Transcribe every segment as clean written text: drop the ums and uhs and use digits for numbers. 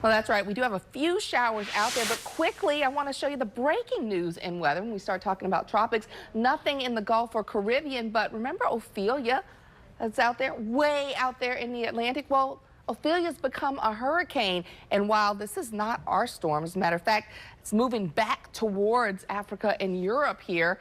Well, that's right. We do have a few showers out there, but quickly, I want to show you the breaking news in weather when we start talking about tropics. Nothing in the Gulf or Caribbean, but remember Ophelia that's out there, way out there in the Atlantic? Well, Ophelia's become a hurricane, and while this is not our storm, as a matter of fact, it's moving back towards Africa and Europe here.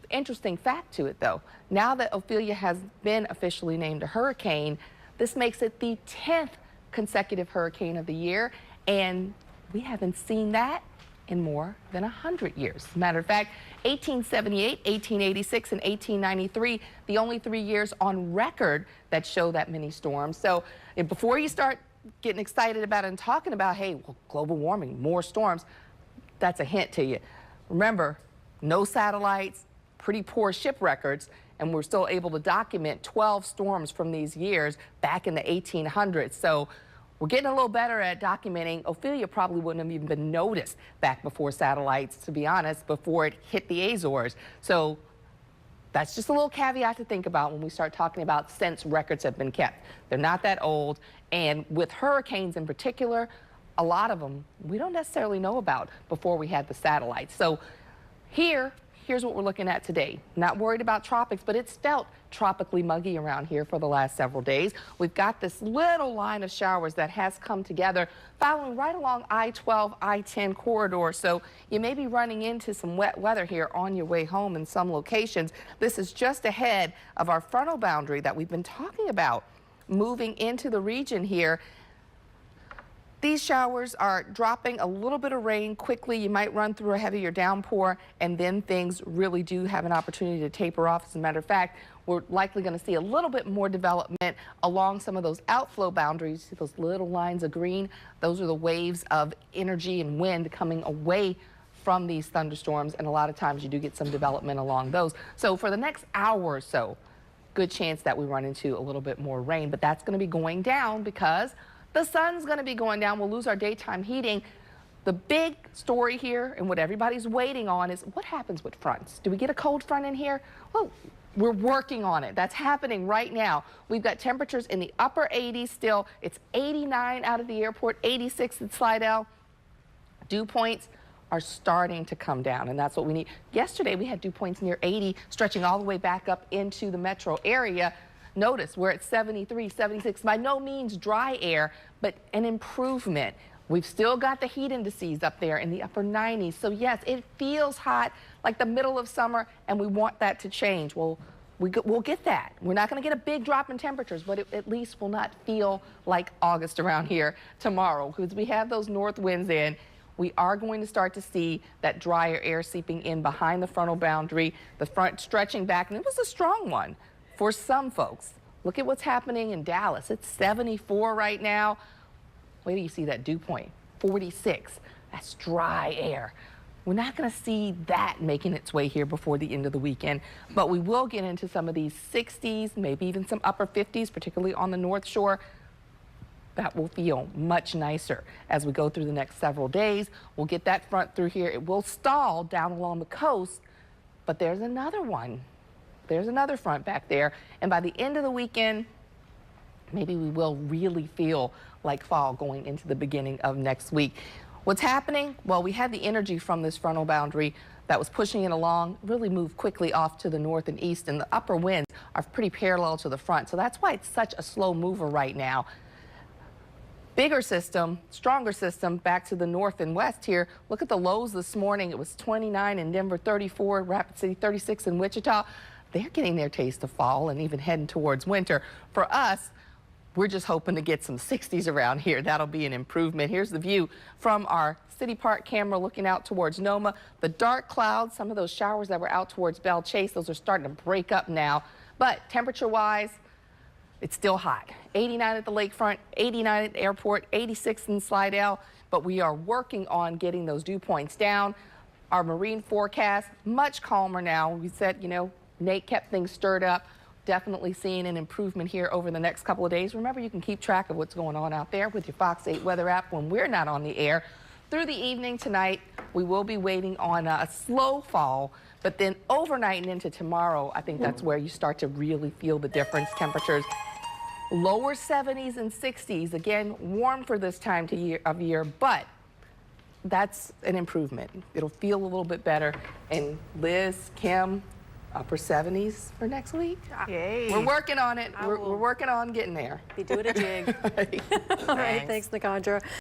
Interesting fact to it, though. Now that Ophelia has been officially named a hurricane, this makes it the 10th consecutive hurricane of the year, and we haven't seen that in more than 100 years. As a matter of fact, 1878, 1886, and 1893, the only 3 years on record that show that many storms. So before you start getting excited about it and talking about, hey, well, global warming, more storms, that's a hint to you. Remember, no satellites, pretty poor ship records, and we're still able to document 12 storms from these years back in the 1800s. So we're getting a little better at documenting. Ophelia probably wouldn't have even been noticed back before satellites, to be honest, before it hit the Azores. So that's just a little caveat to think about when we start talking about since records have been kept. They're not that old, and with hurricanes in particular, a lot of them we don't necessarily know about before we had the satellites. So here's what we're looking at today. Not worried about tropics, but it's felt tropically muggy around here for the last several days. We've got this little line of showers that has come together following right along I-12, I-10 corridor. So you may be running into some wet weather here on your way home in some locations. This is just ahead of our frontal boundary that we've been talking about moving into the region here. These showers are dropping a little bit of rain quickly. You might run through a heavier downpour, and then things really do have an opportunity to taper off. As a matter of fact, we're likely going to see a little bit more development along some of those outflow boundaries. See those little lines of green? Those are the waves of energy and wind coming away from these thunderstorms, and a lot of times you do get some development along those. So for the next hour or so, good chance that we run into a little bit more rain, but that's going to be going down because the sun's going to be going down. We'll lose our daytime heating. The big story here and what everybody's waiting on is what happens with fronts. Do we get a cold front in here? Well, we're working on it. That's happening right now. We've got temperatures in the upper 80s still. It's 89 out of the airport, 86 at Slidell. Dew points are starting to come down, and that's what we need. Yesterday, we had dew points near 80, stretching all the way back up into the metro area. Notice we're at 73, 76, by no means dry air, but an improvement. We've still got the heat indices up there in the upper 90s. So yes, it feels hot like the middle of summer, and we want that to change. Well, we'll get that. We're not going to get a big drop in temperatures, but it at least will not feel like August around here tomorrow because we have those north winds in. We are going to start to see that drier air seeping in behind the frontal boundary, the front stretching back, and it was a strong one. For some folks, look at what's happening in Dallas. It's 74 right now. Wait till you see that dew point, 46. That's dry air. We're not going to see that making its way here before the end of the weekend, but we will get into some of these 60s, maybe even some upper 50s, particularly on the North Shore. That will feel much nicer as we go through the next several days. We'll get that front through here. It will stall down along the coast, but there's another one. There's another front back there, and by the end of the weekend, maybe we will really feel like fall going into the beginning of next week. What's happening? Well, we had the energy from this frontal boundary that was pushing it along, really moved quickly off to the north and east, and the upper winds are pretty parallel to the front, so that's why it's such a slow mover right now. Bigger system, stronger system back to the north and west here. Look at the lows this morning. It was 29 in Denver, 34, Rapid City, 36 in Wichita. They're getting their taste of fall and even heading towards winter. For us, we're just hoping to get some 60s around here. That'll be an improvement. Here's the view from our City Park camera looking out towards Noma. The dark clouds, some of those showers that were out towards Belle Chase, those are starting to break up now. But temperature-wise, it's still hot. 89 at the lakefront, 89 at the airport, 86 in Slidell. But we are working on getting those dew points down. Our marine forecast, much calmer now. We said, you know, Nate kept things stirred up. Definitely seeing an improvement here over the next couple of days. Remember, you can keep track of what's going on out there with your Fox 8 weather app when we're not on the air. Through the evening tonight, we will be waiting on a slow fall, but then overnight and into tomorrow, I think that's where you start to really feel the difference. Temperatures Lower 70s and 60s. Again, warm for this time of year, but that's an improvement. It'll feel a little bit better. And Liz, Kim, upper 70s for next week. Yay. We're working on it. We're working on getting there. Be doing a jig. All right, thanks, Nicondra.